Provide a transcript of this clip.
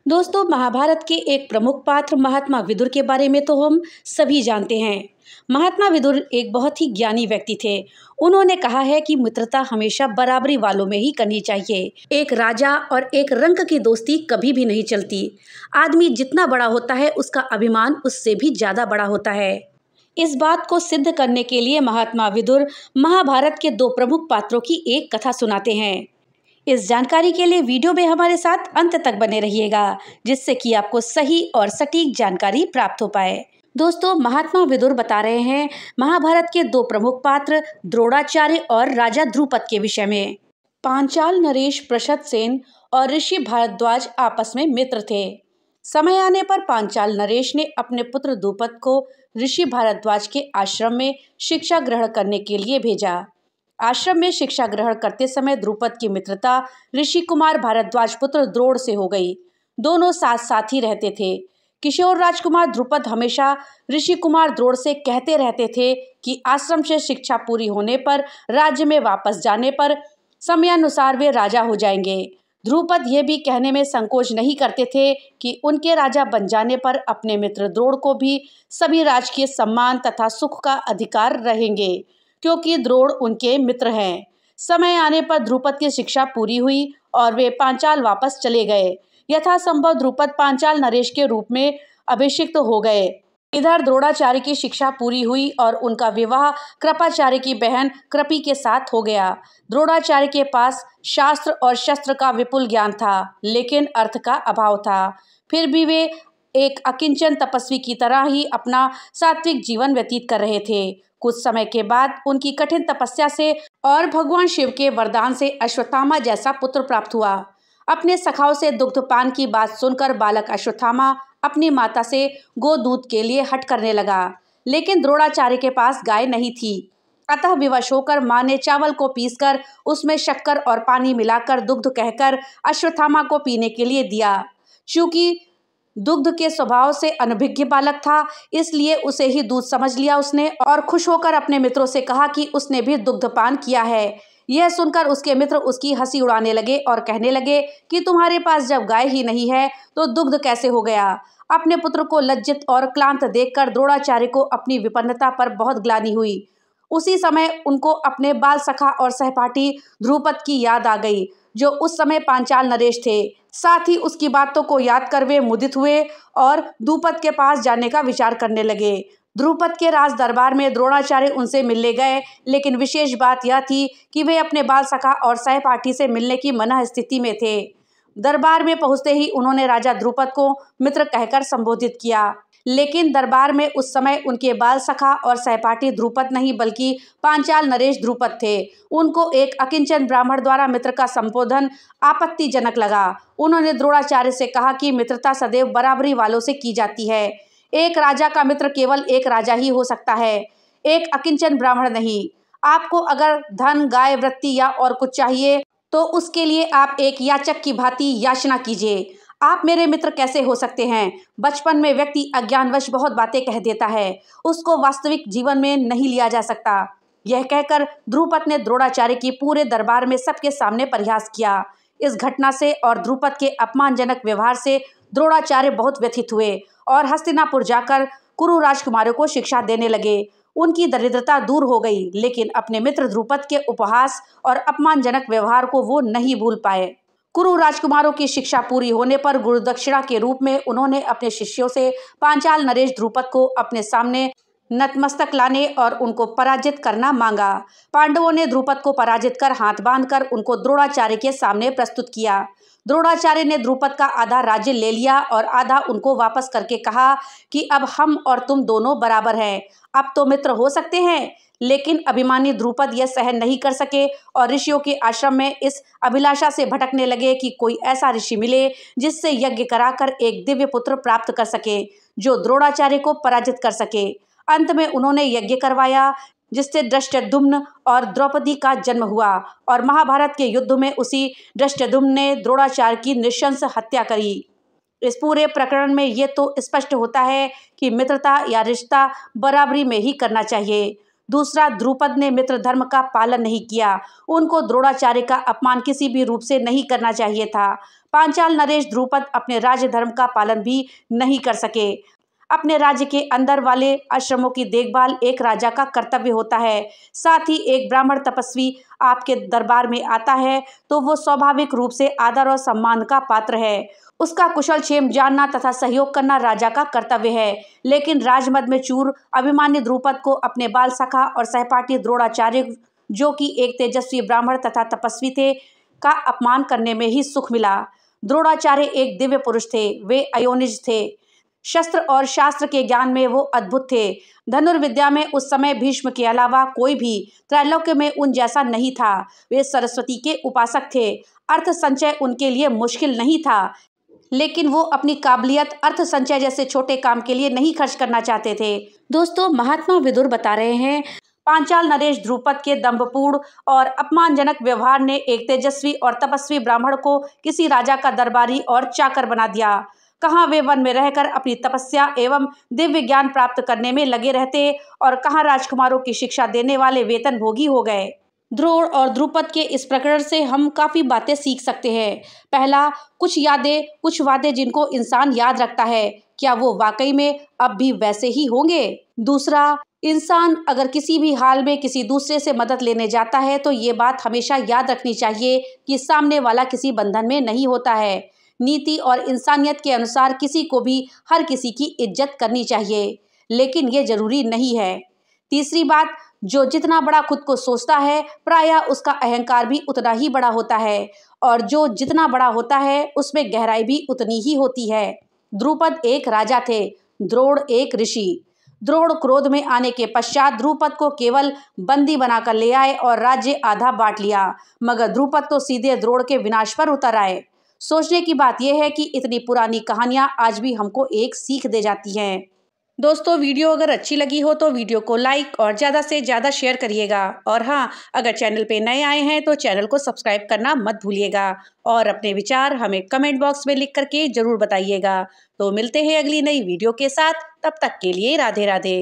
दोस्तों, महाभारत के एक प्रमुख पात्र महात्मा विदुर के बारे में तो हम सभी जानते हैं। महात्मा विदुर एक बहुत ही ज्ञानी व्यक्ति थे। उन्होंने कहा है कि मित्रता हमेशा बराबरी वालों में ही करनी चाहिए। एक राजा और एक रंक की दोस्ती कभी भी नहीं चलती। आदमी जितना बड़ा होता है उसका अभिमान उससे भी ज्यादा बड़ा होता है। इस बात को सिद्ध करने के लिए महात्मा विदुर महाभारत के दो प्रमुख पात्रों की एक कथा सुनाते हैं। इस जानकारी के लिए वीडियो में हमारे साथ अंत तक बने रहिएगा, जिससे कि आपको सही और सटीक जानकारी प्राप्त हो पाए। दोस्तों, महात्मा विदुर बता रहे हैं महाभारत के दो प्रमुख पात्र द्रोणाचार्य और राजा द्रुपद के विषय में। पांचाल नरेश प्रशतसेन और ऋषि भारद्वाज आपस में मित्र थे। समय आने पर पांचाल नरेश ने अपने पुत्र द्रुपद को ऋषि भारद्वाज के आश्रम में शिक्षा ग्रहण करने के लिए भेजा। आश्रम में शिक्षा ग्रहण करते समय द्रुपद की मित्रता ऋषि कुमार भारद्वाज पुत्र द्रोण से हो गई। दोनों साथ साथ ही रहते थे। किशोर राजकुमार द्रुपद हमेशा ऋषि कुमार द्रोण से कहते रहते थे कि आश्रम से शिक्षा पूरी होने पर राज्य में वापस जाने पर समयानुसार वे राजा हो जाएंगे। द्रुपद ये भी कहने में संकोच नहीं करते थे कि उनके राजा बन जाने पर अपने मित्र द्रोण को भी सभी राजकीय सम्मान तथा सुख का अधिकार रहेंगे, क्योंकि द्रोण उनके मित्र हैं। समय आने पर द्रुपद की शिक्षा पूरी हुई और वे पांचाल वापस चले गए। यथासंभव द्रुपद पांचाल नरेश के रूप में अभिषिक्त हो गए। इधर द्रोणाचार्य की शिक्षा पूरी हुई और उनका विवाह कृपाचार्य की बहन कृपि के साथ हो गया। द्रोणाचार्य के पास शास्त्र और शस्त्र का विपुल ज्ञान था, लेकिन अर्थ का अभाव था। फिर भी वे एक अकिंचन तपस्वी की तरह ही अपना सात्विक जीवन व्यतीत कर रहे थे। कुछ समय के बाद उनकी कठिन तपस्या से और भगवान शिव के वरदान से अश्वत्थामा जैसा पुत्र प्राप्त हुआ। अपने सखाओं से दुग्धपान की बात सुनकर बालक अश्वत्थामा अपनी माता से गोदूध के लिए हट करने लगा, लेकिन द्रोणाचार्य के पास गाय नहीं थी। अतः विवश होकर मां ने चावल को पीसकर उसमें शक्कर और पानी मिलाकर दुग्ध कहकर अश्वत्थामा को पीने के लिए दिया। चूंकि दुग्ध के स्वभाव से अनभिज्ञ बालक था, इसलिए उसे ही दूध समझ लिया उसने और खुश होकर अपने मित्रों से कहा कि उसने भी दुग्धपान किया है। यह सुनकर उसके मित्र उसकी हंसी उड़ाने लगे और कहने लगे कि तुम्हारे पास जब गाय ही नहीं है तो दुग्ध कैसे हो गया। अपने पुत्र को लज्जित और क्लांत देखकर द्रोणाचार्य को अपनी विपन्नता पर बहुत ग्लानि हुई। उसी समय उनको अपने बाल सखा और सहपाठी द्रुपद की याद आ गई, जो उस समय पांचाल नरेश थे। साथ ही उसकी बातों को याद कर वे मुदित हुए और द्रुपद के पास जाने का विचार करने लगे। द्रुपद के राज दरबार में द्रोणाचार्य उनसे मिलने गए, लेकिन विशेष बात यह थी कि वे अपने बाल सखा और सहपाठी से मिलने की मना स्थिति में थे। दरबार में पहुंचते ही उन्होंने राजा द्रुपद को मित्र कहकर संबोधित किया, लेकिन दरबार में उस समय उनके बाल सखा और सहपाठी द्रुपद नहीं बल्कि पांचाल नरेश द्रुपद थे। उनको एक अकिंचन ब्राह्मण द्वारा मित्र का संबोधन आपत्तिजनक लगा। उन्होंने द्रोणाचार्य से कहा कि मित्रता सदैव बराबरी वालों से की जाती है। एक राजा का मित्र केवल एक राजा ही हो सकता है, एक अकिंचन ब्राह्मण नहीं। आपको अगर धन, गाय, वृत्ति या और कुछ चाहिए तो उसके लिए आप एक याचक की भांति याचना कीजिए। आप मेरे मित्र कैसे हो सकते हैं? बचपन में व्यक्ति अज्ञानवश बहुत बातें कह देता है, उसको वास्तविक जीवन में नहीं लिया जा सकता। यह कहकर द्रुपद ने द्रोणाचार्य की पूरे दरबार में सबके सामने परिहास किया। इस घटना से और द्रुपद के अपमानजनक व्यवहार से द्रोणाचार्य बहुत व्यथित हुए और हस्तिनापुर जाकर कुरु राजकुमारों को शिक्षा देने लगे। उनकी दरिद्रता दूर हो गई, लेकिन अपने मित्र द्रुपद के उपहास और अपमानजनक व्यवहार को वो नहीं भूल पाए। कुरु राजकुमारों की शिक्षा पूरी होने पर गुरुदक्षिणा के रूप में उन्होंने अपने शिष्यों से पांचाल नरेश द्रुपद को अपने सामने नतमस्तक लाने और उनको पराजित करना मांगा। पांडवों ने द्रुपद को पराजित कर हाथ बांधकर उनको द्रोणाचार्य के सामने प्रस्तुत किया। द्रोणाचार्य ने द्रुपद का आधा राज्य ले लिया और आधा उनको वापस करके कहा कि अब हम और तुम दोनों बराबर हैं, अब तो मित्र हो सकते हैं। लेकिन अभिमानी द्रुपद यह सहन नहीं कर सके और ऋषियों के आश्रम में इस अभिलाषा से भटकने लगे कि कोई ऐसा ऋषि मिले जिससे यज्ञ कराकर एक दिव्य पुत्र प्राप्त कर सके, जो द्रोणाचार्य को पराजित कर सके। अंत में उन्होंने यज्ञ करवाया, जिससे धृष्टद्युम्न और द्रौपदी का जन्म हुआ और महाभारत के युद्ध में उसी धृष्टद्युम्न ने द्रोणाचार्य की नृशंस हत्या करी। इस पूरे प्रकरण में ये तो स्पष्ट होता है कि मित्रता या रिश्ता बराबरी में ही करना चाहिए। दूसरा, द्रुपद ने मित्र धर्म का पालन नहीं किया। उनको द्रोणाचार्य का अपमान किसी भी रूप से नहीं करना चाहिए था। पांचाल नरेश द्रुपद अपने राज्य धर्म का पालन भी नहीं कर सके। अपने राज्य के अंदर वाले आश्रमों की देखभाल एक राजा का कर्तव्य होता है। साथ ही एक ब्राह्मण तपस्वी आपके दरबार में आता है तो वो स्वाभाविक रूप से आदर और सम्मान का पात्र है। उसका कुशल क्षेम जानना तथा सहयोग करना राजा का कर्तव्य है। लेकिन राजमद में चूर अभिमानी द्रुपद को अपने बाल सखा और सहपाठी द्रोणाचार्य, जो कि एक तेजस्वी ब्राह्मण तथा तपस्वी थे, का अपमान करने में ही सुख मिला। द्रोणाचार्य एक दिव्य पुरुष थे। वे अयोनिज थे। शस्त्र और शास्त्र के ज्ञान में वो अद्भुत थे। धनुर्विद्या में उस समय भीष्म के अलावा कोई भी त्रैलोक्य में उन जैसा नहीं था। वे सरस्वती के उपासक थे। अर्थ संचय उनके लिए मुश्किल नहीं था, लेकिन वो अपनी काबिलियत अर्थ संचय जैसे छोटे काम के लिए नहीं खर्च करना चाहते थे। दोस्तों, महात्मा विदुर बता रहे हैं, पांचाल नरेश द्रुपद के दंभपूर्ण और अपमानजनक व्यवहार ने एक तेजस्वी और तपस्वी ब्राह्मण को किसी राजा का दरबारी और चाकर बना दिया। कहाँ वे वन में रहकर अपनी तपस्या एवं दिव्य ज्ञान प्राप्त करने में लगे रहते और कहाँ राजकुमारों की शिक्षा देने वाले वेतन भोगी हो गए। द्रोण और द्रुपद के इस प्रकरण से हम काफ़ी बातें सीख सकते हैं। पहला, कुछ यादें, कुछ वादे जिनको इंसान याद रखता है, क्या वो वाकई में अब भी वैसे ही होंगे? दूसरा, इंसान अगर किसी भी हाल में किसी दूसरे से मदद लेने जाता है तो ये बात हमेशा याद रखनी चाहिए कि सामने वाला किसी बंधन में नहीं होता है। नीति और इंसानियत के अनुसार किसी को भी हर किसी की इज्जत करनी चाहिए, लेकिन ये जरूरी नहीं है। तीसरी बात, जो जितना बड़ा खुद को सोचता है प्रायः उसका अहंकार भी उतना ही बड़ा होता है, और जो जितना बड़ा होता है उसमें गहराई भी उतनी ही होती है। द्रुपद एक राजा थे, द्रोण एक ऋषि। द्रोण क्रोध में आने के पश्चात द्रुपद को केवल बंदी बनाकर ले आए और राज्य आधा बांट लिया, मगर द्रुपद तो सीधे द्रोण के विनाश पर उतर आए। सोचने की बात यह है कि इतनी पुरानी कहानियां आज भी हमको एक सीख दे जाती हैं। दोस्तों, वीडियो अगर अच्छी लगी हो तो वीडियो को लाइक और ज़्यादा से ज़्यादा शेयर करिएगा। और हाँ, अगर चैनल पे नए आए हैं तो चैनल को सब्सक्राइब करना मत भूलिएगा और अपने विचार हमें कमेंट बॉक्स में लिख करके ज़रूर बताइएगा। तो मिलते हैं अगली नई वीडियो के साथ, तब तक के लिए राधे राधे।